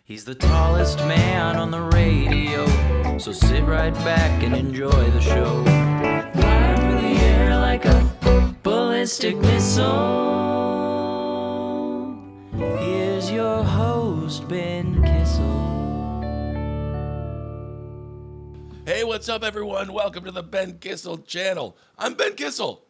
He's the tallest man on the radio, so sit right back and enjoy the show. Flying through the air like a ballistic missile. Here's your host, Ben Kissel. Hey, what's up, everyone? Welcome to the Ben Kissel channel. I'm Ben Kissel.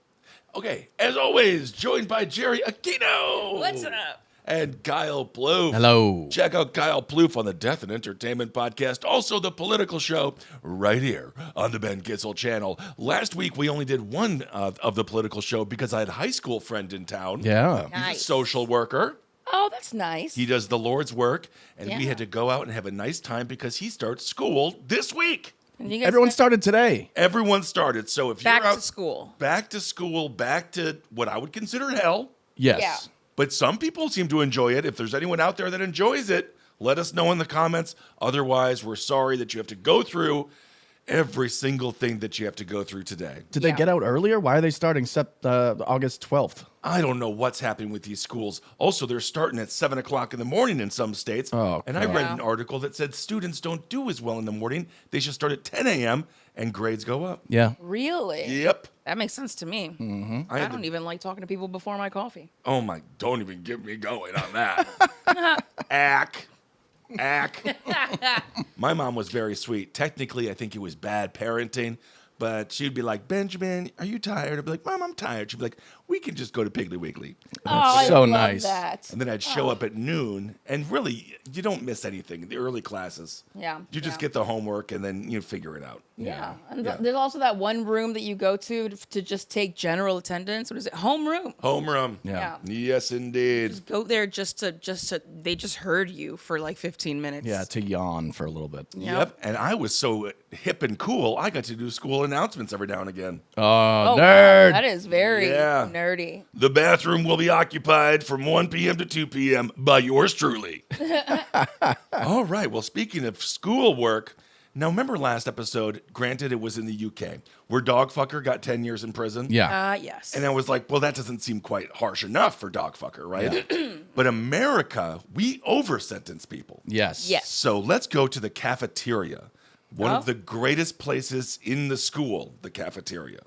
Okay, as always, joined by Jerii Aquino. What's up? And Kyle Ploof. Hello. Check out Kyle Ploof on the Death and Entertainment podcast, also the political show, right here on the Ben Kissel channel. Last week, we only did one of the political show because I had a high school friend in town. Yeah. He's a Nice. social worker. Oh, that's nice. He does the Lord's work, and we Yeah. had to go out and have a nice time because he starts school this week. And you guys Everyone got started today. Everyone started. So if back you're out, to school. back to what I would consider hell. Yes. Yeah. But some people seem to enjoy it. If there's anyone out there that enjoys it, let us know in the comments. Otherwise, we're sorry that you have to go through every single thing that you have to go through today. Did they Yeah. get out earlier? Why are they starting August 12th? I don't know what's happening with these schools. Also, they're starting at 7 o'clock in the morning in some states. Oh, and I read crap. an article that said students don't do as well in the morning. They should start at 10 a.m. and grades go up. Yeah. Really? Yep. That makes sense to me. Mm-hmm. I I had don't to- even like talking to people before my coffee. Oh my, don't even get me going on that. Ack. My mom was very sweet. Technically, I think it was bad parenting, but she'd be like, Benjamin, are you tired? I'd be like, Mom, I'm tired. She'd be like, we can just go to Piggly Wiggly. I so love nice. that. And then I'd show up at noon, and really, you don't miss anything in the early classes. Yeah. You just yeah. get the homework, and then you figure it out. Yeah. And Yeah. there's also that one room that you go to just take general attendance. What is it? Homeroom. Homeroom. Yeah. Yes, indeed. Just go there just to they just heard you for like 15 minutes. Yeah, to yawn for a little bit. Yep. And I was so hip and cool, I got to do school announcements every now and again. Oh, Oh, wow. nerd. That is very Yeah. nerdy. The bathroom will be occupied from 1 p.m. to 2 p.m. by yours truly. All right. Well, speaking of schoolwork, now remember last episode, granted it was in the UK, where Dogfucker got 10 years in prison? Yeah. Yes. And I was like, well, that doesn't seem quite harsh enough for Dogfucker, right? But America, we over-sentence people. Yes. Yes. So let's go to the cafeteria. One Oh. of the greatest places in the school, the cafeteria.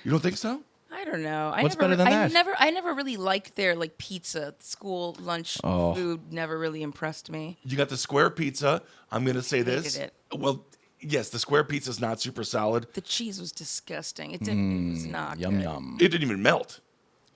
You don't think so? I don't know. What's better than that? I never really liked their like pizza. School lunch Oh. food never really impressed me. You got the square pizza. I'm going to say this. Hated Well, yes, the square pizza is not super solid. The cheese was disgusting. It didn't. It was not Yum good. yum. It didn't even melt.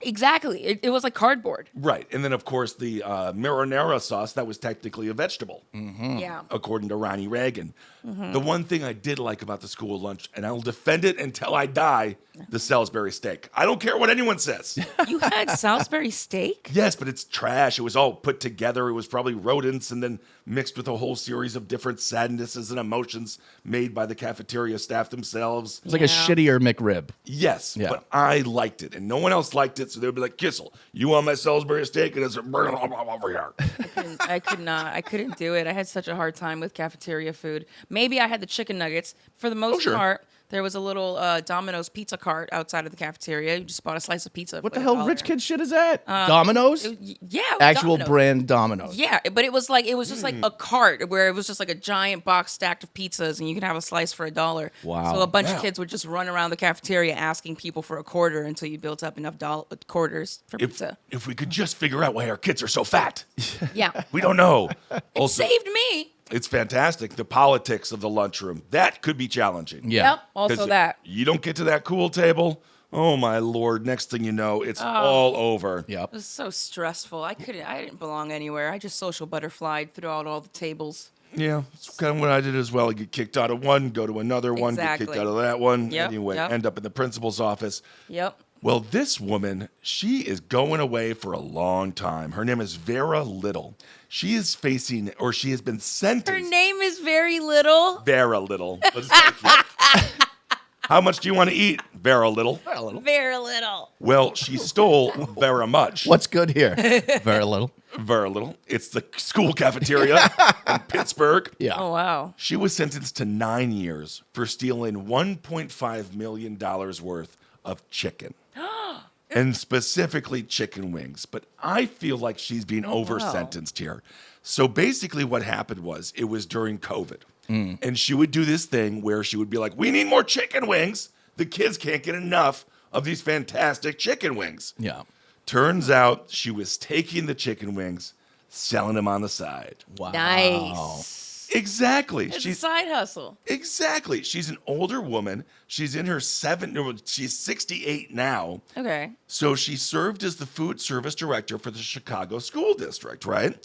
Exactly. It was like cardboard. Right. And then, of course, the marinara sauce, that was technically a vegetable, Yeah. according to Ronnie Reagan. The one thing I did like about the school lunch, and I will defend it until I die, the Salisbury steak. I don't care what anyone says. You had Salisbury steak? Yes, but it's trash. It was all put together. It was probably rodents and then mixed with a whole series of different sadnesses and emotions made by the cafeteria staff themselves. It's like a Yeah. shittier McRib. Yes, Yeah. but I liked it, and no one else liked it, so they'd be like, Kissel, you want my Salisbury steak? And it's over here. I could not. I couldn't do it. I had such a hard time with cafeteria food. Maybe I had the chicken nuggets. For the most sure. part, there was a little Domino's pizza cart outside of the cafeteria. You just bought a slice of pizza. What for the like hell $1. rich kid shit is that? Domino's? Yeah. it was Actual Domino's. brand Domino's. Yeah, but it was just like a cart where it was just like a giant box stacked of pizzas, and you could have a slice for $1. Wow. So a bunch Wow. of kids would just run around the cafeteria asking people for a quarter until you built up enough quarters for pizza. If we could just figure out why our kids are so fat. Yeah, We don't know. it Also, saved me. it's fantastic. The politics of the lunchroom, that could be challenging. Yeah. Yep. Also 'Cause that. You don't get to that cool table. Oh, my Lord. Next thing you know, it's all over. Yep. It was so stressful. I didn't belong anywhere. I just social butterflied throughout all the tables. Yeah, it's kind of what I did as well. I get kicked out of one, go to another one, get kicked Exactly. out of that one. Yep, Anyway, yep. end up in the principal's office. Yep. Well, this woman, she is going away for a long time. Her name is Vera Little. She is facing, or she has been Her sentenced. name is very little. Vera Little. Let's take it. How much do you want to eat, Vera Little? Very little. Well, she stole Vera much. What's good here? Very little. Vera Little. It's the school cafeteria in Pittsburgh. Yeah. Oh wow. She was sentenced to 9 years for stealing $1.5 million worth of chicken. and specifically chicken wings. But I feel like she's being over-sentenced here. So basically what happened was it was during COVID. And she would do this thing where she would be like, we need more chicken wings. The kids can't get enough of these fantastic chicken wings. Yeah. Turns out she was taking the chicken wings, selling them on the side. Wow. Nice. Exactly. It's a side hustle. Exactly. She's an older woman. She's in her she's 68 now. Okay. So she served as the food service director for the Chicago School District, right?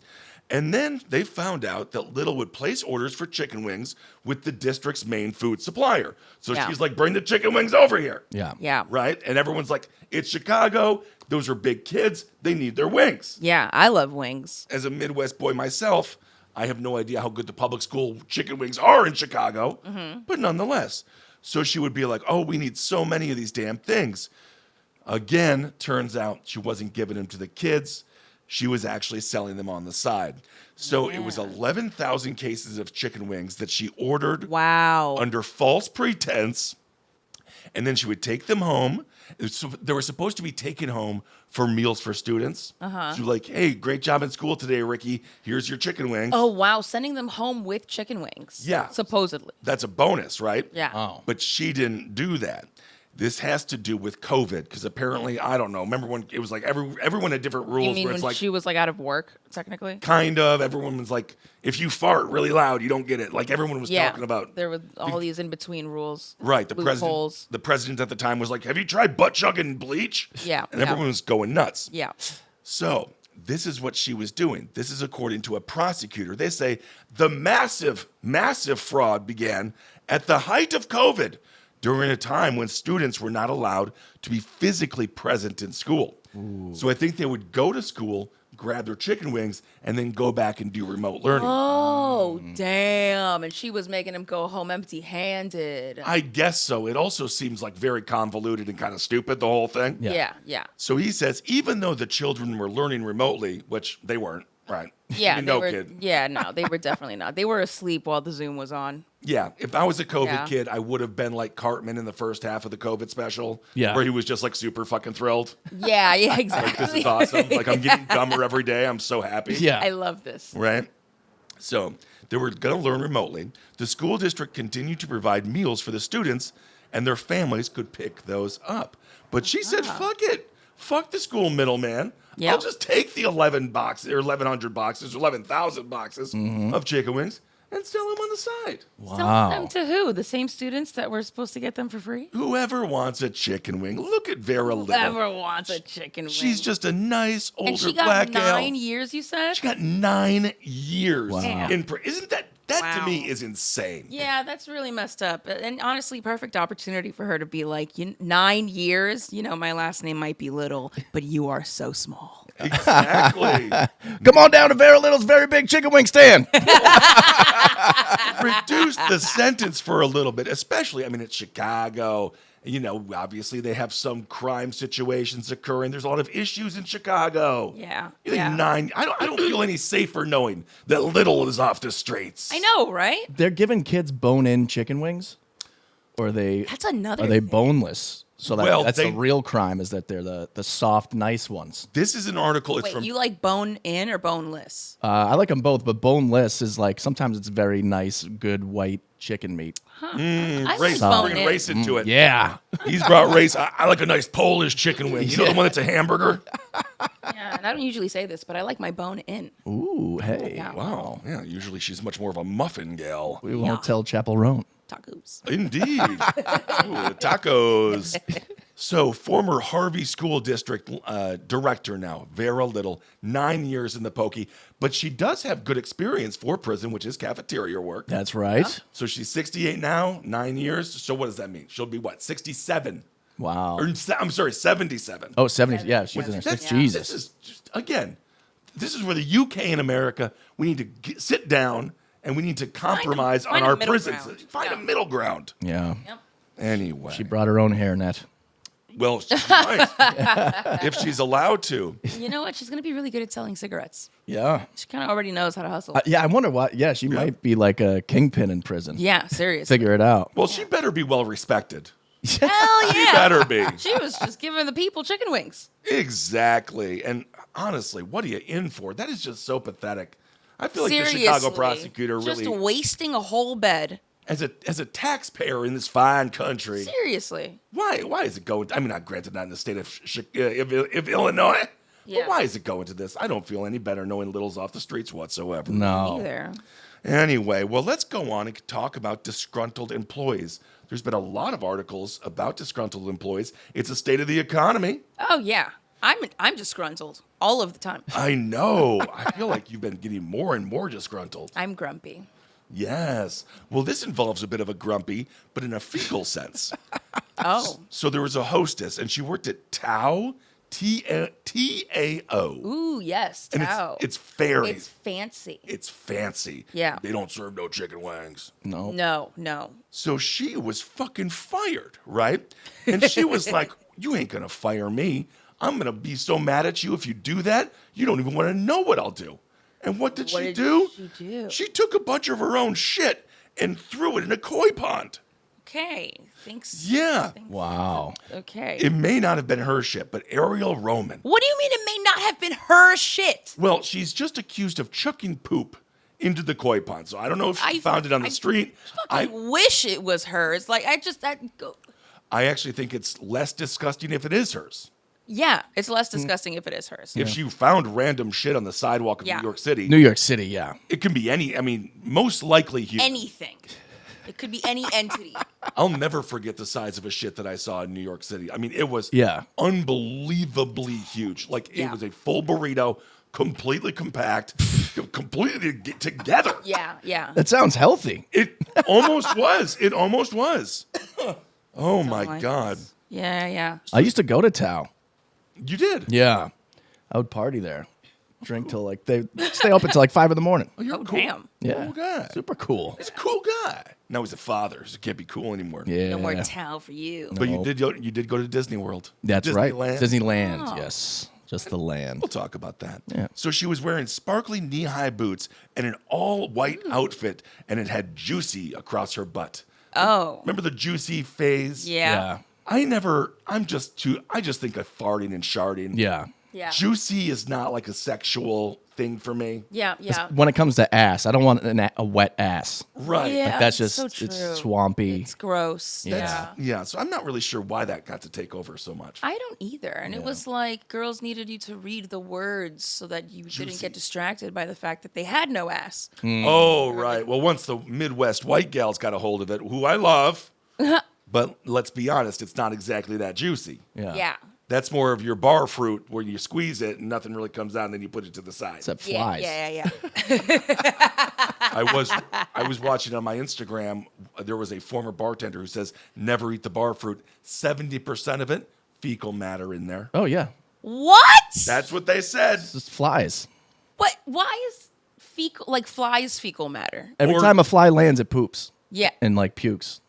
And then they found out that Little would place orders for chicken wings with the district's main food supplier. So Yeah. she's like, bring the chicken wings over here. Yeah. Yeah. Right? And everyone's like, it's Chicago. Those are big kids. They need their wings. Yeah, I love wings. As a Midwest boy myself, I have no idea how good the public school chicken wings are in Chicago, but nonetheless. So she would be like, oh, we need so many of these damn things. Again, turns out she wasn't giving them to the kids. She was actually selling them on the side. So it was 11,000 cases of chicken wings that she ordered Wow. under false pretense. And then she would take them home. So they were supposed to be taken home for meals for students. So like, hey, great job in school today, Ricky. Here's your chicken wings. Oh, wow. Sending them home with chicken wings. Yeah. Supposedly. That's a bonus, right? Yeah. Oh. But she didn't do that. This has to do with COVID because apparently, I don't know. Remember when it was like everyone had different rules You mean where when it's like she was like out of work, technically? kind of everyone was like, if you fart really loud, you don't get it. Like everyone was Yeah. talking about. There were all these in between rules. Right, the loopholes. president at the time was like, "Have you tried butt chugging bleach?" Yeah, and yeah. everyone was going nuts. Yeah. So this is what she was doing. This is according to a prosecutor. They say the massive, massive fraud began at the height of COVID, during a time when students were not allowed to be physically present in school. So I think they would go to school, grab their chicken wings, and then go back and do remote learning. Oh, damn. And she was making him go home empty-handed. I guess so. It also seems like very convoluted and kind of stupid, the whole thing. Yeah, yeah. So he says, even though the children were learning remotely, which they weren't, right? Yeah, You they know, were, kid. yeah, no, they were definitely not. They were asleep while the Zoom was on. Yeah, if I was a COVID Yeah. kid, I would have been like Cartman in the first half of the COVID special, Yeah. where he was just like super fucking thrilled. Yeah, yeah, Like, exactly. this is awesome. Like, I'm getting dumber every day. I'm so happy. Yeah. I love this. Right? So they were going to learn remotely. The school district continued to provide meals for the students, and their families could pick those up. But she said, fuck it. Fuck the school middleman. Yep. I'll just take the 11 boxes or 1,100 boxes or 11,000 boxes of chicken wings and sell them on the side. Sell them to who? The same students that were supposed to get them for free? Whoever wants a chicken wing, look at Vera Little. Whoever wants a chicken wing. She's just a nice older and she got black 9 gal. years, you said? She got 9 years Wow. in Isn't that to Wow. me is insane. Yeah, that's really messed up. And honestly, perfect opportunity for her to be like, 9 years, my last name might be Little, but you are so small. Exactly. Come on down to Vera Little's very big chicken wing stand. Reduce the sentence for a little bit, especially, it's Chicago. Obviously they have some crime situations occurring. There's a lot of issues in Chicago. Yeah, You think yeah. 9, I don't feel any safer knowing that Little is off the streets. I know, right? They're giving kids bone-in chicken wings, or That's another are they thing. boneless? So Well, that's they- the real crime, is that they're the soft, nice ones. This is an article. It's Wait, from you like bone in or boneless? I like them both, but boneless is like, sometimes it's very nice, good white chicken meat. I Race. like bone Bring in. race into it. Yeah. He's brought race. I like a nice Polish chicken wing. You know the one that's a hamburger? Yeah, and I don't usually say this, but I like my bone in. Ooh, hey. Yeah. Wow. Yeah, usually she's much more of a muffin gal. We won't tell Chapel Roan. Tacos. Indeed. Ooh, tacos. So, former Harvey School District director now, Vera Little, 9 years in the pokey, but she does have good experience for prison, which is cafeteria work. That's right. So she's 68 now, 9 years. So what does that mean? She'll be what, 67? Wow. Or I'm sorry, 77. Oh, 70. Yeah, she's in her That's, 60s. Jesus. This is just, again, this is where the UK and America, we need to sit down and we need to compromise find on a our middle prisons. ground. Find a Yeah. middle ground. Yeah. Yep. Anyway. She brought her own hairnet. Well, she might. If she's allowed to. You know what? She's going to be really good at selling cigarettes. Yeah. She kind of already knows how to hustle. Yeah, I wonder why. Yeah, she might be like a kingpin in prison. Yeah, seriously. Figure it out. Well, she better be well respected. Hell yeah. Better be. She was just giving the people chicken wings. Exactly. And honestly, what are you in for? That is just so pathetic. I feel like Seriously. the Chicago prosecutor just really, wasting a whole bed. as a taxpayer in this fine country, Seriously. why is it going? I mean, not granted, not in the state of Illinois, Yeah. but why is it going to this? I don't feel any better knowing Little's off the streets whatsoever. No. Either. Anyway, well, let's go on and talk about disgruntled employees. There's been a lot of articles about disgruntled employees. It's a state of the economy. Oh yeah. I'm disgruntled all of the time. I know. I feel like you've been getting more and more disgruntled. I'm grumpy. Yes. Well, this involves a bit of a grumpy, but in a fecal sense. Oh. So there was a hostess, and she worked at Tao, T-A-O. Ooh, yes. And Tao. it's fairy. It's fancy. It's fancy. Yeah. They don't serve no chicken wings. No. No. So she was fucking fired, right? And she was like, you ain't gonna fire me. I'm gonna be so mad at you if you do that, you don't even wanna know what I'll do. And what did she do? She took a bunch of her own shit and threw it in a koi pond. Okay. Thanks. Yeah. Wow. Okay. It may not have been her shit, but Ariel Roman. What do you mean it may not have been her shit? Well, she's just accused of chucking poop into the koi pond. So I don't know if she found it on the street. I wish it was hers. Like I actually think it's less disgusting if it is hers. yeah, it's less disgusting if it is hers. If she found random shit on the sidewalk of Yeah. New York City, New York City, yeah. it can be any, I mean, most likely human. Anything. It could be any entity. I'll never forget the size of a shit that I saw in New York City. I mean, it was Yeah. unbelievably huge. Like, it Yeah. was a full burrito, completely compact, completely together. Yeah. That sounds healthy. It almost was. It almost was. Oh, my like God. Yeah. I used to go to Tao. You did? Yeah. I would party there. Drink till like, they stay open till like 5 in the morning. Oh, you're Oh, cool. damn. Yeah. Cool guy. Super cool. He's a cool guy. Now he's a father, so he can't be cool anymore. Yeah. No more towel for you. But Nope. you did go to Disney World. That's right. Disneyland. Disneyland, Oh. yes. Just the land. We'll talk about that. Yeah. So she was wearing sparkly knee-high boots and an all-white outfit, and it had juicy across her butt. Oh. Remember the juicy phase? Yeah. I just think of farting and sharding. Yeah. Yeah. Juicy is not like a sexual thing for me. Yeah. When it comes to ass, I don't want a wet ass. Right. Yeah. Like that's it's just, so true. it's swampy. It's gross. Yeah. Yeah, so I'm not really sure why that got to take over so much. I don't either. And it was like girls needed you to read the words so that you didn't get distracted by the fact that they had no ass. Oh, right. Well, once the Midwest white gals got a hold of it, who I love, but let's be honest, it's not exactly that juicy. Yeah. That's more of your bar fruit where you squeeze it and nothing really comes out and then you put it to the side. Except flies. Yeah. I was watching on my Instagram, there was a former bartender who says, never eat the bar fruit. 70% of it, fecal matter in there. Oh, yeah. What? That's what they said. It's just flies. What? Why is flies fecal matter? Every Or- time a fly lands, it poops Yeah. and like pukes.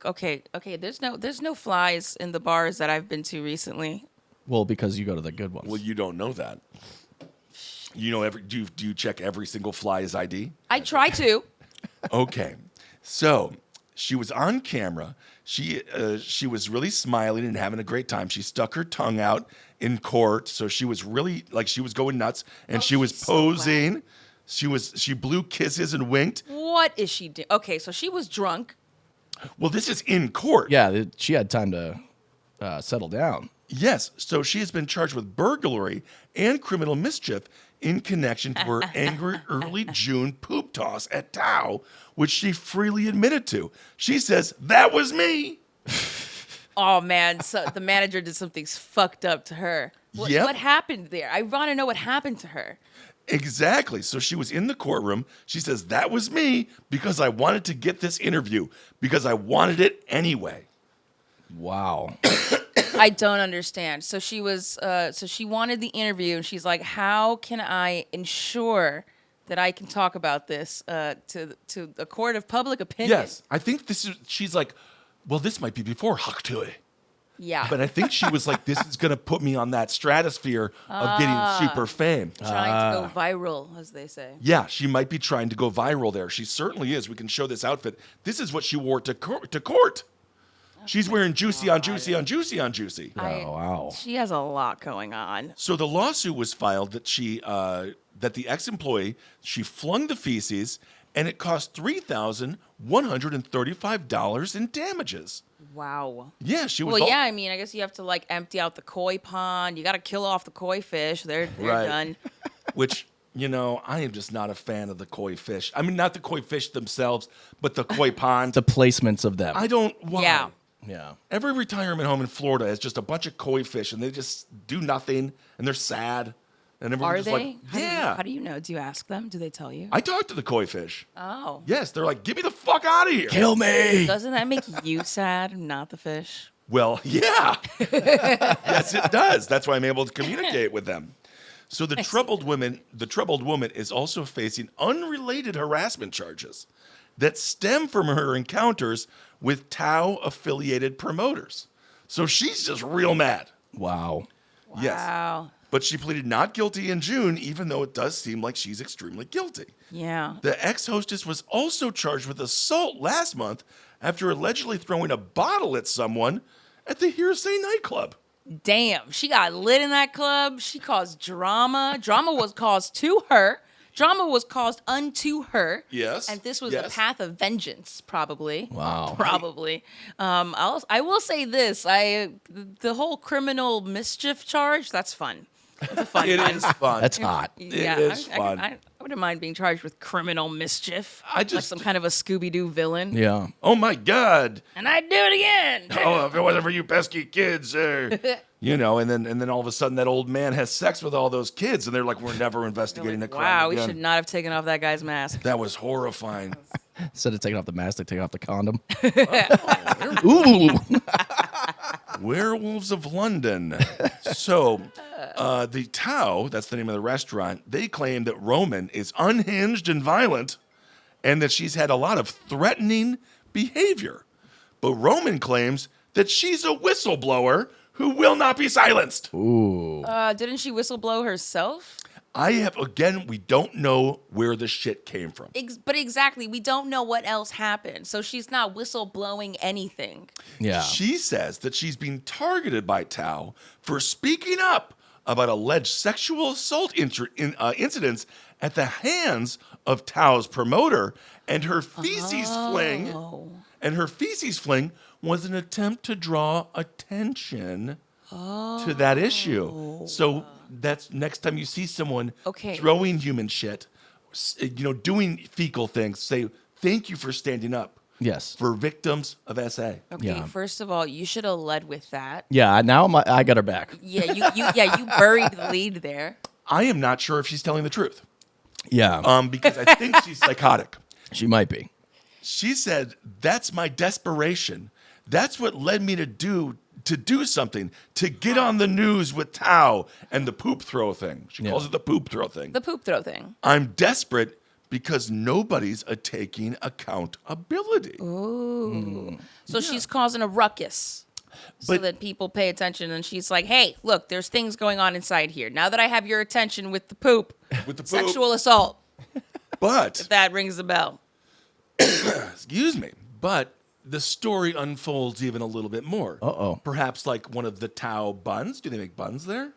Okay. There's no flies in the bars that I've been to recently. Well, because you go to the good ones. Well, you don't know that. You know, do you check every single fly's ID? I try to. Okay, so she was on camera. She was really smiling and having a great time. She stuck her tongue out in court, so she was really like she was going nuts, and she was she's so posing. She blew kisses and winked. What is she doing? Okay, so she was drunk. Well, this is in court. Yeah, she had time to settle down. Yes, so she has been charged with burglary and criminal mischief in connection to her angry early June poop toss at Tao, which she freely admitted to. She says, that was me. Oh man, so the manager did something fucked up to her. Yep. What happened there? I want to know what happened to her. Exactly. So she was in the courtroom. She says, that was me because I wanted to get this interview because I wanted it anyway. Wow. I don't understand. So she was, so she wanted the interview, and she's like, "How can I ensure that I can talk about this to a court of public opinion?" Yes. I think she's like, well, this might be before Haktui. Yeah. But I think she was like, this is going to put me on that stratosphere of getting super fame. Trying to go viral, as they say. Yeah, she might be trying to go viral there. She certainly is. We can show this outfit. This is what she wore to court. She's wearing juicy on juicy on juicy on juicy. Oh, wow. She has a lot going on. So the lawsuit was filed that that the ex-employee, she flung the feces, and it cost $3,135 in damages. Wow. Yeah, she was. Well, yeah, I mean, I guess you have to like empty out the koi pond. You got to kill off the koi fish. They're Right. done. Which, I am just not a fan of the koi fish. I mean, not the koi fish themselves, but the koi pond. The placements of them. I don't. Why? Yeah. Yeah. Every retirement home in Florida has just a bunch of koi fish, and they just do nothing, and they're sad. And everyone's Are just they? like, yeah. How do you know? Do you ask them? Do they tell you? I talked to the koi fish. Oh. Yes, they're like, get me the fuck out of here. Kill me. Doesn't that make you sad, not the fish? Well, yeah. Yes, it does. That's why I'm able to communicate with them. So the troubled woman is also facing unrelated harassment charges that stem from her encounters with Tao affiliated promoters. So she's just real mad. Wow. Yes. Wow. But she pleaded not guilty in June, even though it does seem like she's extremely guilty. Yeah. The ex-hostess was also charged with assault last month after allegedly throwing a bottle at someone at the Hearsay nightclub. Damn. She got lit in that club. She caused drama. Drama was caused to her. Drama was caused unto her. Yes, And this was yes. the path of vengeance, probably. Wow. Probably. I will say this. The whole criminal mischief charge, that's fun. It's a fun It one. is fun. That's hot. Yeah, is I fun. wouldn't mind being charged with criminal mischief. I like just- some kind of a Scooby-Doo villain. Yeah. Oh my God. And I'd do it again. Oh, if it wasn't for you pesky kids, and then all of a sudden that old man has sex with all those kids, and they're like, we're never investigating a crime Wow, we again. should not have taken off that guy's mask. That was horrifying. Instead of taking off the mask, they take off the condom. Ooh. Werewolves of London. So, the Tao, that's the name of the restaurant, they claim that Roman is unhinged and violent and that she's had a lot of threatening behavior. But Roman claims that she's a whistleblower who will not be silenced. Ooh. Didn't she whistleblow herself? We don't know where the shit came from. But exactly, we don't know what else happened. So she's not whistleblowing anything. Yeah. She says that she's being targeted by Tao for speaking up about alleged sexual assault incidents at the hands of Tao's promoter, and her feces fling. And her feces fling was an attempt to draw attention to that issue. So that's next time you see someone Okay. throwing human shit, doing fecal things, say thank you for standing up. Yes. For victims of SA. Okay, Yeah. first of all, you should have led with that. Yeah. Now I got her back. Yeah, you buried the lead there. I am not sure if she's telling the truth. Yeah. Because I think she's psychotic. She might be. She said, that's my desperation. That's what led me to do something, to get on the news with Tao and the poop throw thing. She calls it the poop throw thing. The poop throw thing. I'm desperate because nobody's taking accountability. So she's causing a ruckus so But- that people pay attention. And she's like, hey, look, there's things going on inside here. Now that I have your attention with the poop, With the poop. sexual assault, But, that rings a bell. excuse me, but the story unfolds even a little bit more. Uh-oh. Perhaps like one of the Tao buns. Do they make buns there?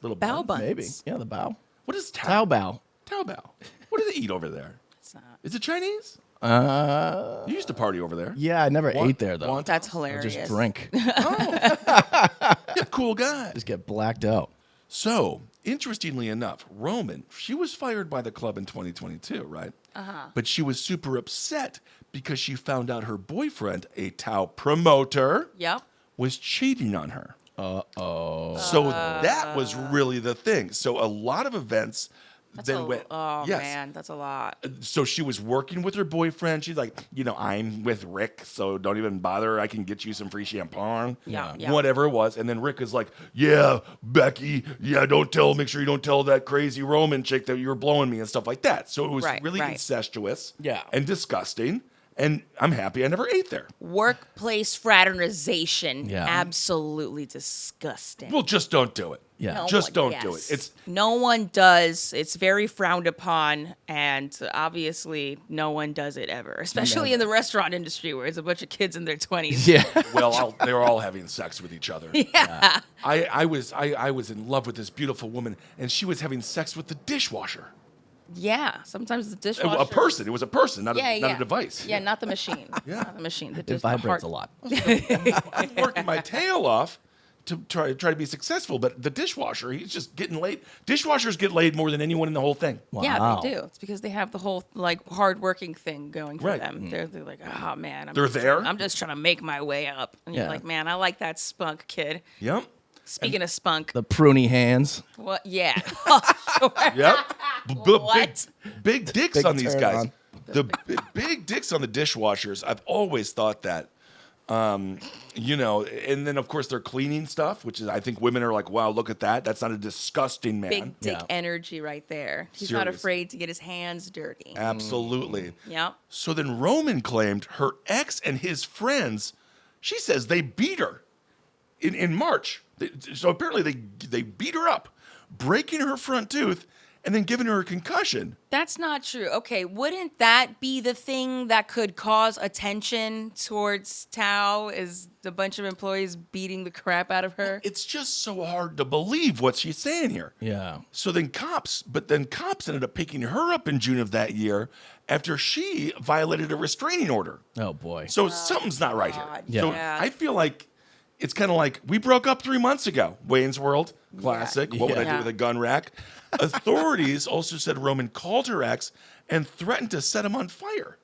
Little Bao buns? buns. Maybe. Yeah, the bow. What is Tao? Tao bow. Tao Bao. What do they eat over there? It's not. Is it Chinese? Uh, You used to party over there. yeah, I never ate there though. That's I hilarious. just drink. Yeah, cool guy. Just get blacked out. So, interestingly enough, Roman, she was fired by the club in 2022, right? But she was super upset because she found out her boyfriend, a Tao promoter, Yep. was cheating on her. Uh-oh. So that was really the thing. So a lot of events then went. Oh, yes. man, that's a lot. So she was working with her boyfriend. She's like, I'm with Rick, so don't even bother. I can get you some free champagne. Yeah. Whatever it was. And then Rick is like, yeah, Becky, make sure you don't tell that crazy Roman chick that you're blowing me and stuff like that. So it was really right. incestuous Yeah. and disgusting. And I'm happy I never ate there. Workplace fraternization. Yeah. Absolutely disgusting. Well, just don't do it. Yeah. No Just one- don't do it. yes. It's no one does. It's very frowned upon, and obviously, no one does it ever. Especially in the restaurant industry, where it's a bunch of kids in their 20s. Yeah. well, they were all having sex with each other. Yeah. I was in love with this beautiful woman, and she was having sex with the dishwasher. Yeah. Sometimes the dishwasher. A person. It was a person, not a device. Yeah, not the machine. Yeah. Not the machine. It vibrates a lot. I'm working my tail off to try to be successful, but the dishwasher, he's just getting laid. Dishwashers get laid more than anyone in the whole thing. Yeah, Wow. they do. It's because they have the whole like hard-working thing going for Right. them. They're like, oh man, They're there? I'm just trying to make my way up. And you're Yeah. like, man, I like that spunk, kid. Yep. Speaking of spunk, The pruny hands. what? Yeah. Oh, sure. Yep. What? Big dicks Big on these turn guys. on. The big dicks on the dishwashers. I've always thought that. You know, and then of course they're cleaning stuff, which is I think women are like, wow, look at that. That's not a disgusting man. Big dick Yeah. energy right there. He's not Serious. afraid to get his hands dirty. Absolutely. Yep. So then Roman claimed her ex and his friends, she says they beat her in March. So apparently they beat her up, breaking her front tooth and then giving her a concussion. That's not true. Okay, wouldn't that be the thing that could cause attention towards Tao? Is a bunch of employees beating the crap out of her? It's just so hard to believe what she's saying here. Yeah. So then cops ended up picking her up in June of that year after she violated a restraining order. Oh boy. So something's not right here. God. So Yeah. I feel like it's kind of like we broke up 3 months ago. Wayne's World, classic. What would I do Yeah. with a gun rack? Authorities also said Roman called her ex and threatened to set him on fire.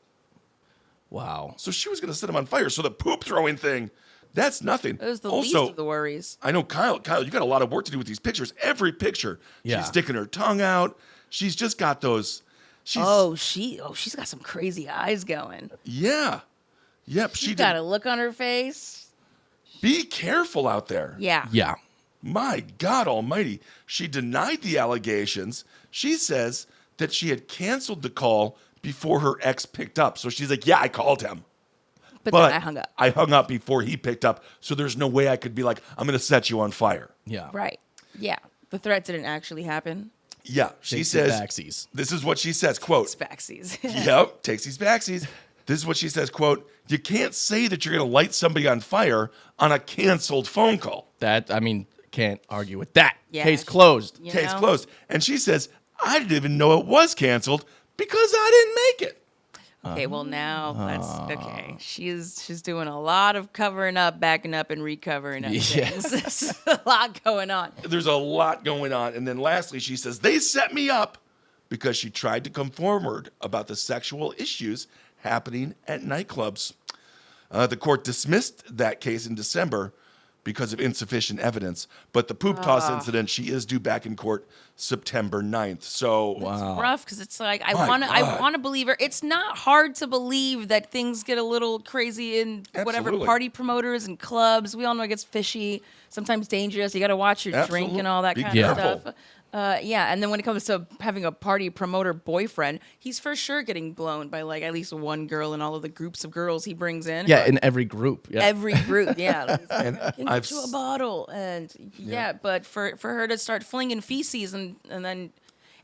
Wow. So she was going to set him on fire. So the poop throwing thing, that's nothing. It was the also, least of the worries. I know, Kyle, you got a lot of work to do with these pictures. Every picture, Yeah. she's sticking her tongue out. She's just got those. She's She's got some crazy eyes going. yeah, yep. She's got a look on her face. Be careful out there. Yeah. Yeah. My God Almighty! She denied the allegations. She says that she had canceled the call before her ex picked up. So she's like, "Yeah, I called him, But but then I hung up. I hung up before he picked up. So there's no way I could be like, I'm going to set you on fire." Yeah. Right. Yeah. The threat didn't actually happen. Yeah, she Takes the says. backsies. This is what she says. Quote. Spaxies. Yep, takes these backsies. This is what she says, quote, "You can't say that you're going to light somebody on fire on a canceled phone call." That, I mean, can't argue with that. Yeah, Case closed. You Case know? closed. And she says, "I didn't even know it was canceled because I didn't make it." Okay, well now that's okay. She's doing a lot of covering up, backing up, and recovering up Yeah. things. There's a lot going on. There's a lot going on. And then lastly, she says, "They set me up because she tried to come forward about the sexual issues happening at nightclubs." The court dismissed that case in December because of insufficient evidence. But the poop toss incident, she is due back in court September 9th. So Wow. Rough because it's like I My want God. to believe her. It's not hard to believe that things get a little crazy in whatever Absolutely. party promoters and clubs. We all know it gets fishy, sometimes dangerous. You got to watch your drink Absolutely. and all that Be kind of careful. stuff. Yeah, and then when it comes to having a party promoter boyfriend, he's for sure getting blown by like at least one girl in all of the groups of girls he brings in. Yeah, in every group. Yeah. Every group, yeah. Like, And can I've get you a s- bottle, and yeah, but for her to start flinging feces and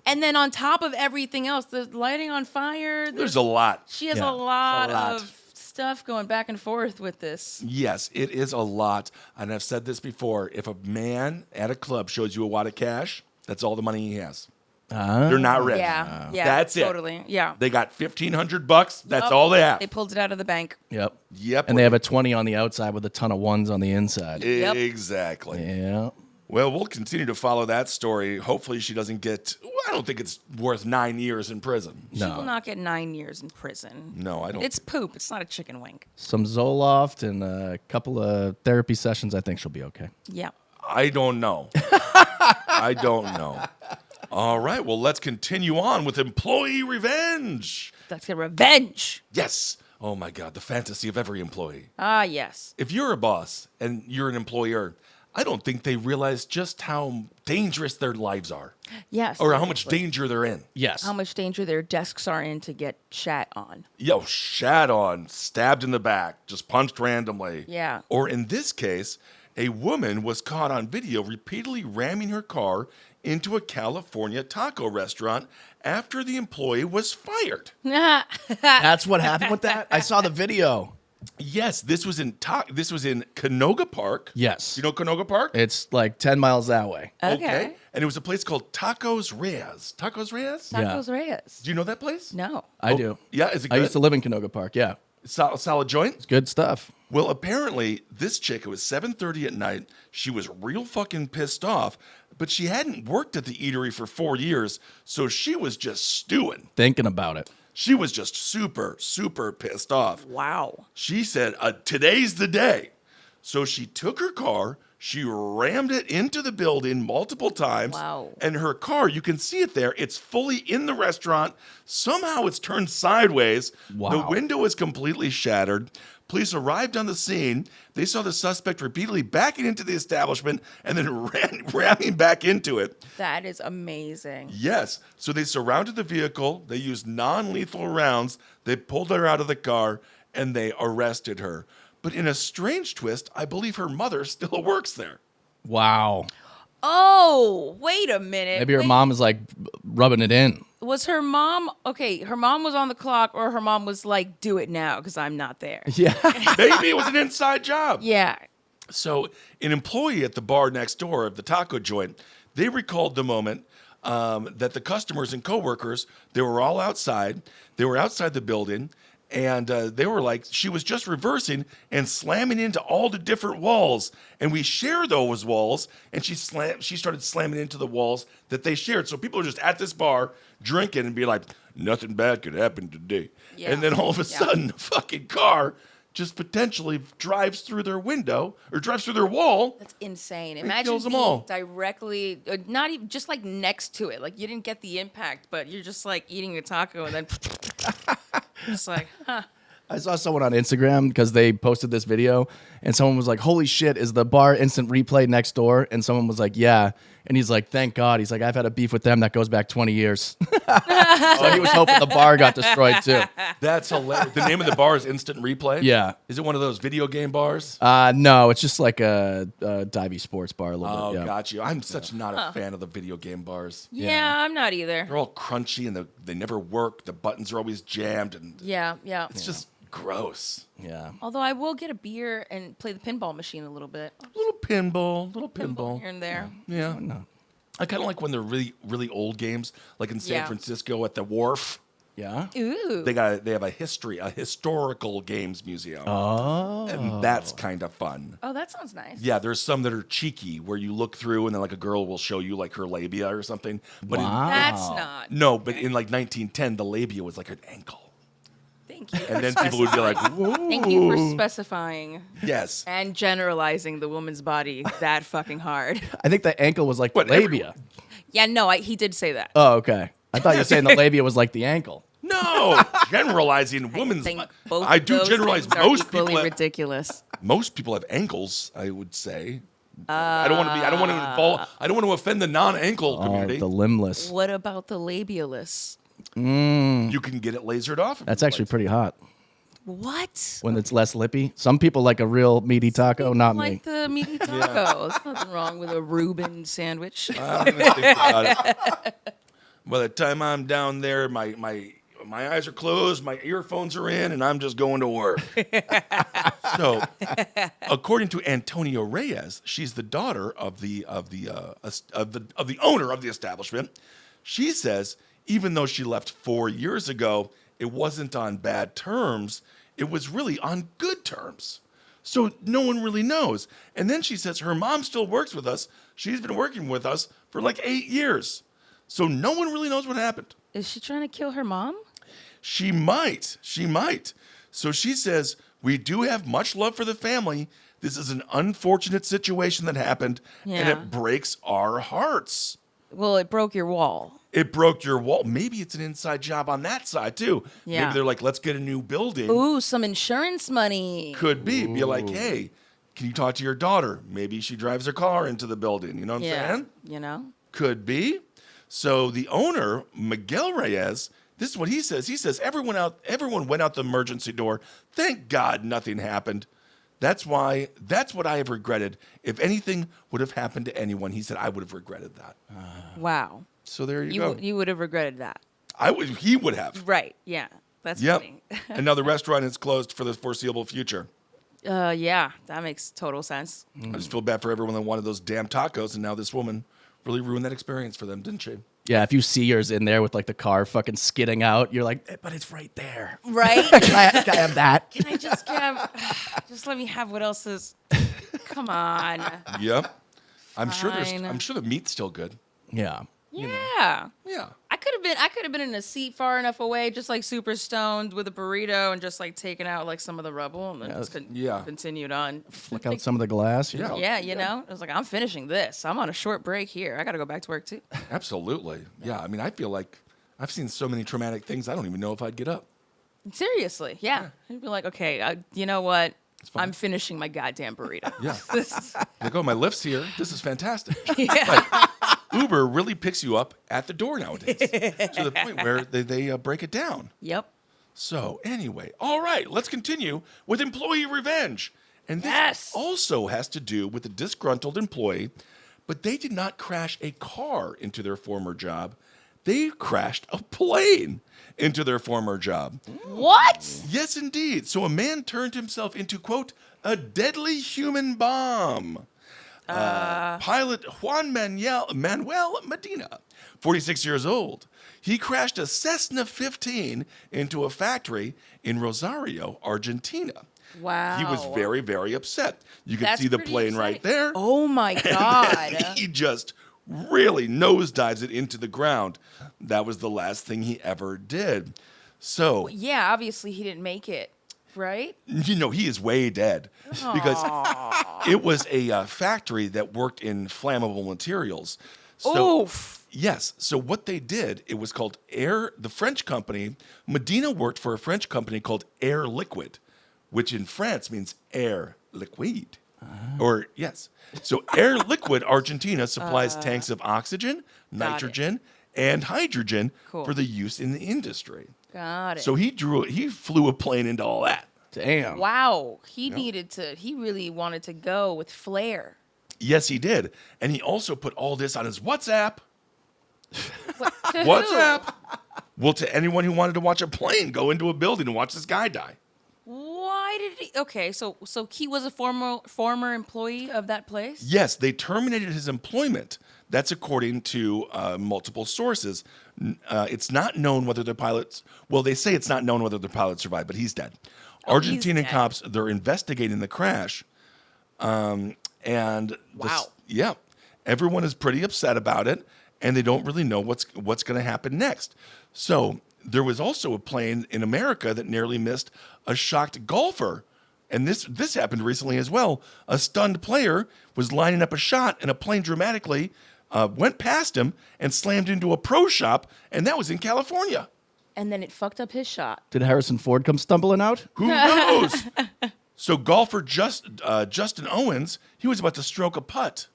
then on top of everything else, the lighting on fire. there's a lot. She has Yeah, a lot lot. of stuff going back and forth with this. Yes, it is a lot. And I've said this before. If a man at a club shows you a wad of cash, that's all the money he has. They're not rich. Yeah, yeah, That's it. totally. Yeah, They got $1,500. That's Yep. all they have. They pulled it out of the bank. Yep. Yep. And they have a 20 on the outside with a ton of ones on the inside. Yep. Exactly. Yeah. Well, we'll continue to follow that story. Hopefully, she doesn't get. Well, I don't think it's worth 9 years in prison. She No. will not get 9 years in prison. No, I don't. It's poop. It's not a chicken wing. Some Zoloft and a couple of therapy sessions. I think she'll be okay. Yeah. I don't know. I don't know. All right. Well, let's continue on with employee revenge. That's a revenge. Yes. Oh my God, the fantasy of every employee. Ah, yes. If you're a boss and you're an employer, I don't think they realize just how dangerous their lives are, Yes. or how much seriously. danger they're in. Yes. How much danger their desks are in to get shat on. Yo, shat on, stabbed in the back, just punched randomly. Yeah. Or in this case, a woman was caught on video repeatedly ramming her car into a California taco restaurant after the employee was fired. That's what happened with that? I saw the video. Yes, this was in Canoga Park. Yes. You know Canoga Park? It's like 10 miles that way. Okay. And it was a place called Tacos Reyes. Tacos Reyes? Tacos Reyes. Do you know that place? No. I do. Yeah, is it I good? used to live in Canoga Park, yeah. Solid joint? It's good stuff. Well, apparently, this chick, it was 7:30 at night. She was real fucking pissed off, but she hadn't worked at the eatery for 4 years, so she was just stewing. Thinking about it. She was just super, super pissed off. Wow. She said, today's the day. So she took her car, she rammed it into the building multiple times. Wow. And her car, you can see it there, it's fully in the restaurant. Somehow it's turned sideways. Wow. The window is completely shattered. Police arrived on the scene. They saw the suspect repeatedly backing into the establishment and then ramming back into it. That is amazing. Yes. So they surrounded the vehicle. They used non-lethal rounds. They pulled her out of the car and they arrested her. But in a strange twist, I believe her mother still works there. Wow. Oh, wait a minute. Maybe her Wait. mom is like rubbing it in. Was her mom okay? Her mom was on the clock, or her mom was like, "Do it now," because I'm not there. Yeah. Maybe it was an inside job. Yeah. So an employee at the bar next door of the taco joint, they recalled the moment that the customers and coworkers, they were all outside. They were outside the building. And they were like, she was just reversing and slamming into all the different walls. And we share those walls. And she started slamming into the walls that they shared. So people are just at this bar drinking and be like, nothing bad could happen today. Yeah. And then all of a sudden, the fucking car just potentially drives through their window or drives through their wall. That's insane. It Imagine kills them being all. directly, not even just like next to it. Like you didn't get the impact, but you're just like eating a taco and then just like, huh. I saw someone on Instagram because they posted this video and someone was like, holy shit, is the bar instant replay next door? And someone was like, yeah. And he's like, thank God. He's like, I've had a beef with them that goes back 20 years. So he was hoping the bar got destroyed too. That's hilarious. The name of the bar is Instant Replay? Yeah. Is it one of those video game bars? No, it's just like a divey sports bar a little Oh, bit. Yeah. got you. I'm such not a fan of the video game bars. Yeah, I'm not either. They're all crunchy and they never work. The buttons are always jammed and Yeah. it's just gross. Yeah. Although I will get a beer and play the pinball machine a little bit. Little pinball. Here and there. Yeah. No. I kind of like when they're really, really old games, like in San Yeah. Francisco at the Wharf. Yeah. Ooh. They have a historical games museum. Oh. And that's kind of fun. Oh, that sounds nice. Yeah, there's some that are cheeky where you look through and then like a girl will show you like her labia or something. But Wow. That's not. but in like 1910, the labia was like an ankle. Thank you. And then people would be like, whoa. Thank you for specifying Yes. and generalizing the woman's body that fucking hard. I think the ankle was like What, the labia. Yeah, no, he did say that. Oh, okay. I thought you were saying the labia was like the ankle. No, generalizing women's. think both I of do those generalize. things are Most equally people, ridiculous. most people have ankles. I would say. I don't want to be. I don't want to involve. I don't want to offend the non-ankle Oh, community. the limbless. What about the labialus? You can get it lasered off. if That's you'd actually like. pretty hot What? when it's less lippy. Some people like a real meaty taco, not me. Like the meaty taco. There's nothing wrong with a Reuben sandwich. I don't even think about it. By the time I'm down there, my eyes are closed, my earphones are in, and I'm just going to work. So, according to Antonio Reyes, she's the daughter of the owner of the establishment. She says even though she left 4 years ago, it wasn't on bad terms. It was really on good terms. So no one really knows. And then she says her mom still works with us. She's been working with us for like 8 years. So no one really knows what happened. Is she trying to kill her mom? She might. She might. So she says, we do have much love for the family. This is an unfortunate situation that happened, and Yeah. it breaks our hearts. Well, it broke your wall. It broke your wall. Maybe it's an inside job on that side, too. Yeah. Maybe they're like, let's get a new building. Ooh, some insurance money. Could be. Be like, hey, can you talk to your daughter? Maybe she drives her car into the building. You know what I'm Yeah. saying? You know? Could be. So the owner, Miguel Reyes, this is what he says. He says everyone went out the emergency door. Thank God nothing happened. That's what I have regretted. If anything would have happened to anyone, he said, I would have regretted that. Wow. So there you go. You would have regretted that. He would have. Right. Yeah. That's Yep. funny. And now the restaurant is closed for the foreseeable future. Yeah, that makes total sense. I just feel bad for everyone that wanted those damn tacos, and now this woman really ruined that experience for them, didn't she? Yeah, if you see yours in there with like the car fucking skidding out, you're like, but it's right there. Right? Can I have that? Can I just just let me have what else is? Come on. Yep. I'm sure Fine. the meat's still good. Yeah. Yeah. Yeah. I could have been in a seat far enough away, just like super stoned with a burrito and just like taking out like some of the rubble and then just continued on. Flick out some of the glass. Yeah. Yeah, you know? I was like, I'm finishing this. I'm on a short break here. I got to go back to work too. Absolutely. Yeah. I mean, I feel like I've seen so many traumatic things, I don't even know if I'd get up. Seriously. Yeah. I'd be like, okay, you know what? I'm finishing my goddamn burrito. Yeah. This is- Like, oh, my lift's here. This is fantastic. yeah. Uber really picks you up at the door nowadays to the point where they break it down. Yep. So anyway, all right, let's continue with employee revenge. And this Yes. also has to do with a disgruntled employee, but they did not crash a car into their former job. They crashed a plane into their former job. What? Yes, indeed. So a man turned himself into, quote, a deadly human bomb. Pilot Juan Manuel Medina, 46 years old. He crashed a Cessna 15 into a factory in Rosario, Argentina. Wow. He was very, very upset. You can That's see the pretty plane right exciting. there. Oh my God. He just really nosedives it into the ground. That was the last thing he ever did. So, Yeah, obviously he didn't make it, right? he is way dead because it was a factory that worked in flammable materials. So, Oof. yes. So what they did, it was called the French company. Medina worked for a French company called Air Liquide, which in France means air liquide. Or, yes. So Air Liquide Argentina supplies tanks of oxygen, nitrogen, and hydrogen Cool. for the use in the industry. Got it. So he flew a plane into all that. Damn. Wow. He really wanted to go with flair. Yes, he did. And he also put all this on his WhatsApp. What? To who? WhatsApp. Well, to anyone who wanted to watch a plane go into a building and watch this guy die. Why did he? Okay, so he was a former employee of that place. Yes, they terminated his employment. That's according to multiple sources. It's not known whether the pilots. Well, they say it's not known whether the pilot survived, but he's dead. Argentinian dead. cops, they're investigating the crash. Wow. Everyone is pretty upset about it, and they don't really know what's going to happen next. So there was also a plane in America that nearly missed a shocked golfer, and this happened recently as well. A stunned player was lining up a shot, and a plane dramatically went past him and slammed into a pro shop, and that was in California. And then it fucked up his shot. Did Harrison Ford come stumbling out? Who knows? So golfer Justin Owens, he was about to stroke a putt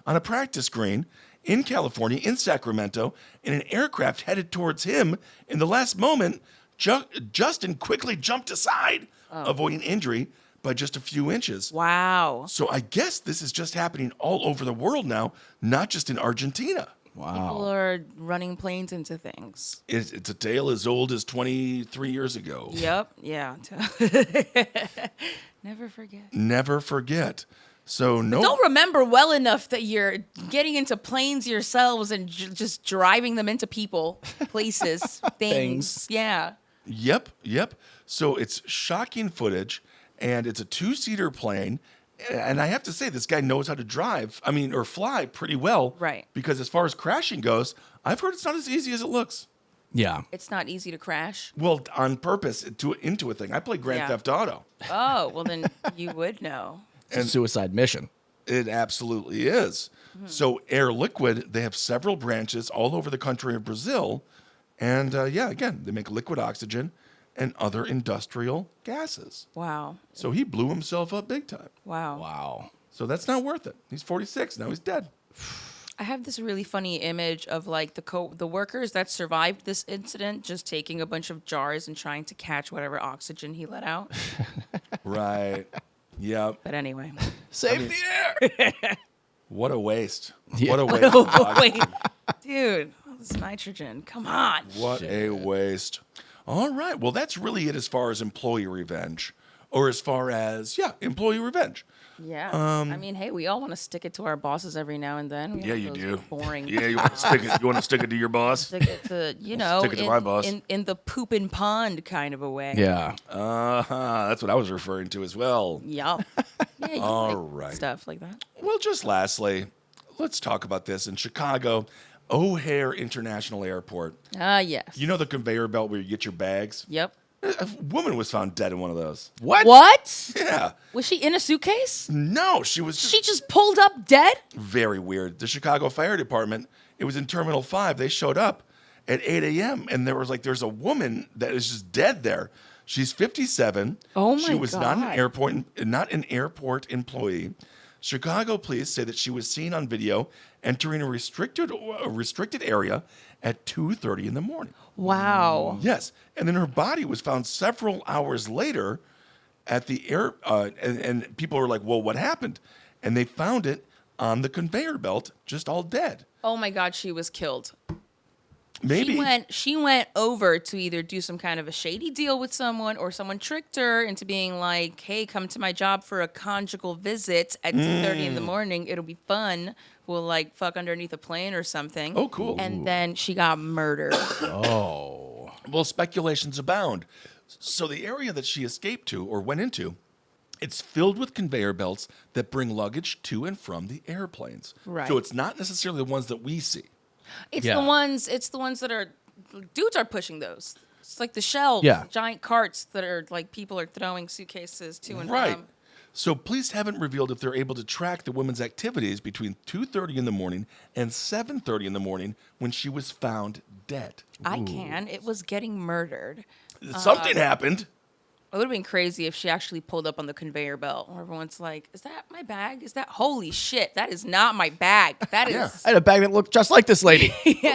on a practice green in California, in Sacramento, and an aircraft headed towards him. In the last moment, Justin quickly jumped aside, avoiding injury by just a few inches. Wow. So I guess this is just happening all over the world now, not just in Argentina. People Wow. are running planes into things. It's a tale as old as 23 years ago. Yep. Yeah. Never forget. Never forget. So no. Don't remember well enough that you're getting into planes yourselves and just driving them into people, places, things. Yeah. Yep. So it's shocking footage, and it's a 2-seater plane. And I have to say, this guy knows how to drive, or fly pretty well. Right. Because as far as crashing goes, I've heard it's not as easy as it looks. Yeah. It's not easy to crash. Well, on purpose, into a thing. I play Grand Yeah. Theft Auto. Oh, well then you would know. It's a suicide mission. It absolutely is. So Air Liquide, they have several branches all over the country of Brazil. And again, they make liquid oxygen and other industrial gases. Wow. So he blew himself up big time. Wow. Wow. So that's not worth it. He's 46. Now he's dead. I have this really funny image of like the workers that survived this incident just taking a bunch of jars and trying to catch whatever oxygen he let out. Right. Yeah. But anyway. Save the air. What a waste. Yeah. What a waste. Oh, wait. Dude, all this nitrogen. Come on. What a waste. All right. Well, that's really it as far as employee revenge, or as far as, employee revenge. Yeah. I mean, hey, we all want to stick it to our bosses every now and then. We Yeah, have you those do. Boring. Yeah, you want to stick it. You want to stick it to your boss. Stick it to, Stick it to my boss. in the poop and pond kind of a way. Yeah. That's what I was referring to as well. Yup. Yeah, you All like right. stuff like that. Well, just lastly, let's talk about this in Chicago, O'Hare International Airport. Ah, yes. You know the conveyor belt where you get your bags? Yep. A woman was found dead in one of those. What? Yeah. Was she in a suitcase? No, she was just She just pulled up dead? very weird. The Chicago Fire Department, it was in Terminal 5. They showed up at 8 a.m. and there's a woman that is just dead there. She's 57. Oh, She my was not God. an airport employee. Chicago police say that she was seen on video entering a restricted area at 2:30 in the morning. Wow. Yes, and then her body was found several hours later at the air, and people were like, "Well, what happened?" And they found it on the conveyor belt, just all dead. Oh my God, she was killed. Maybe She went over to either do some kind of a shady deal with someone, or someone tricked her into being like, "Hey, come to my job for a conjugal visit at 2:30 in the morning. It'll be fun. We'll like fuck underneath a plane or something." Oh, cool. And then she got murdered. Oh. Well, speculations abound. So the area that she escaped to or went into, it's filled with conveyor belts that bring luggage to and from the airplanes. Right. So it's not necessarily the ones that we see. It's Yeah. the ones that are dudes are pushing those. It's like the shelves, Yeah. giant carts that are like people are throwing suitcases to and Right. from. So police haven't revealed if they're able to track the woman's activities between 2:30 in the morning and 7:30 in the morning when she was found dead. I can. It was getting murdered. Something happened. It would have been crazy if she actually pulled up on the conveyor belt where everyone's like, "Is that my bag? Is that holy shit? That is not my bag. That is Yeah. I had a bag that looked just like this lady.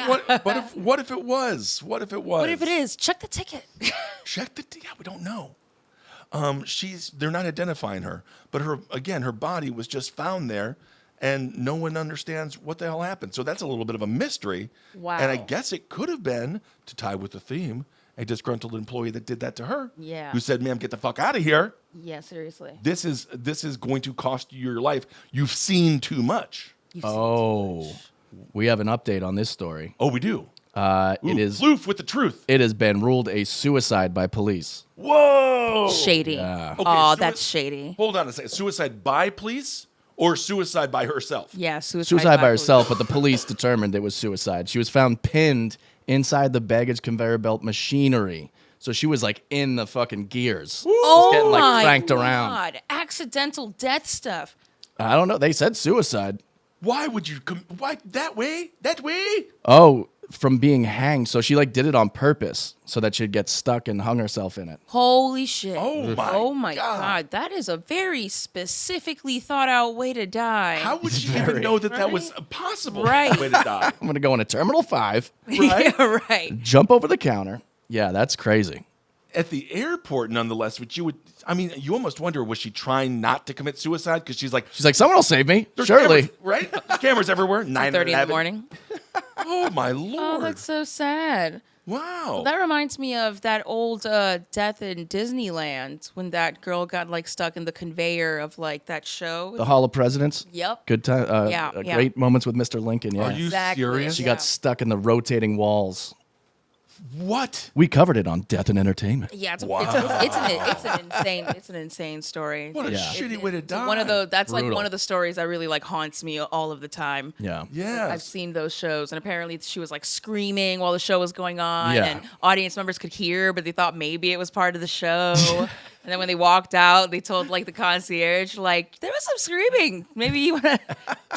What if it was? What if it was? What if it is? Check the ticket." Check the. Yeah, we don't know. They're not identifying her, but her body was just found there, and no one understands what the hell happened. So that's a little bit of a mystery. Wow. And I guess it could have been, to tie with the theme, a disgruntled employee that did that to her. Yeah. Who said, "Ma'am, get the fuck out of here. Yeah, seriously. This is going to cost you your life. You've seen too much." Oh. We have an update on this story. Oh, we do. It is. Ploof with the truth. It has been ruled a suicide by police. Whoa. Shady. Yeah. Okay, Oh, sui- that's shady. Hold on a second. Suicide by police or suicide by herself? Yeah, suicide Suicide by police. herself, but the police determined it was suicide. She was found pinned inside the baggage conveyor belt machinery. So she was like in the fucking gears. Oh Just getting like my cranked God. around. Accidental death stuff. I don't know. They said suicide. Why would you why that way? That way? Oh, from being hanged. So she like did it on purpose so that she'd get stuck and hung herself in it. Holy shit. Oh my God. God. That is a very specifically thought out way to die. How would she Very. even know that that was Right? a possible Right. way to die? I'm gonna go into Terminal 5, Right? Yeah, right. jump over the counter. Yeah, that's crazy. At the airport, nonetheless, which you almost wonder, was she trying not to commit suicide? Because she's like, She's like, someone will save me. "There's Surely. cameras," right? There's cameras everywhere. 9:30 in the morning. Oh my lord! Oh, that's so sad. Wow. That reminds me of that old death in Disneyland when that girl got like stuck in the conveyor of like that show. The Hall of Presidents. Yep. Good time. Yeah, yeah. Great moments with Mr. Lincoln. Yeah. Are you Exactly. serious? She Yeah. got stuck in the rotating walls. What? We covered it on Death and Entertainment. Yeah, it's an insane story. What a Yeah. shitty way to die. One of the that's like Brutal. one of the stories that really like haunts me all of the time. Yeah. Yes. I've seen those shows, and apparently she was like screaming while the show was going on, Yeah. and audience members could hear, but they thought maybe it was part of the show. And then when they walked out, they told like the concierge, like, there was some screaming. Maybe you want to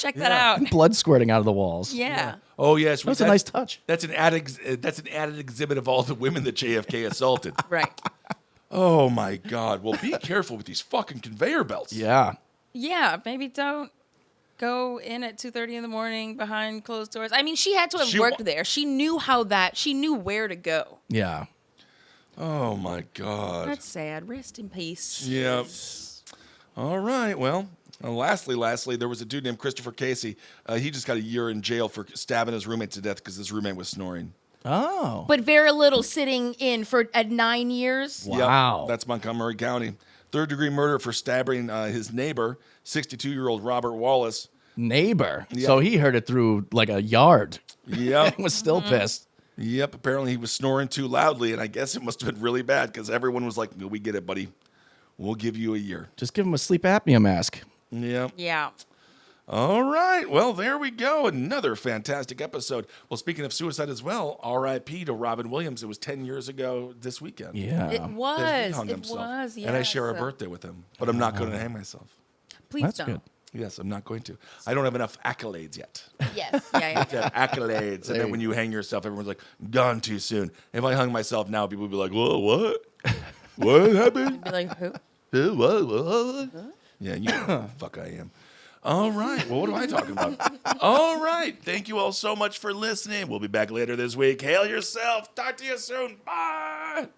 check that out. Blood squirting out of the walls. Yeah. Oh yes, That's a nice touch. That's an added exhibit of all the women that JFK assaulted. Right. Oh my God! Well, be careful with these fucking conveyor belts. Yeah. Yeah. Maybe don't go in at 2:30 in the morning behind closed doors. I mean, she had to have She worked wa- there. She knew she knew where to go. Yeah. Oh my God. That's sad. Rest in peace. Yeah. All right. Well, lastly, there was a dude named Christopher Casey. He just got a year in jail for stabbing his roommate to death because his roommate was snoring. Oh. But very little sitting in for at 9 years. Wow. Yep, that's Montgomery County. Third-degree murder for stabbing his neighbor, 62-year-old Robert Wallace. Neighbor. Yeah. So he heard it through like a yard. Yep. Was still pissed. Yep. Apparently he was snoring too loudly, and I guess it must have been really bad because everyone was like, "We get it, buddy. We'll give you a year." Just give him a sleep apnea mask. Yep. Yeah. All right. Well, there we go. Another fantastic episode. Well, speaking of suicide as well, R.I.P. to Robin Williams. It was 10 years ago this weekend. Yeah. It that he was. hung It himself. was. Yes. And I share a birthday with him, but I'm not going to hang myself. Please That's don't. good. Yes, I'm not going to. I don't have enough accolades yet. Yes. Yeah. Yeah, accolades. And then when you hang yourself, everyone's like, gone too soon. If I hung myself now, people would be like, whoa, what? What happened? Be like, who? What? Yeah, you know who the fuck I am. All right. Well, what am I talking about? All right. Thank you all so much for listening. We'll be back later this week. Hail yourself. Talk to you soon. Bye.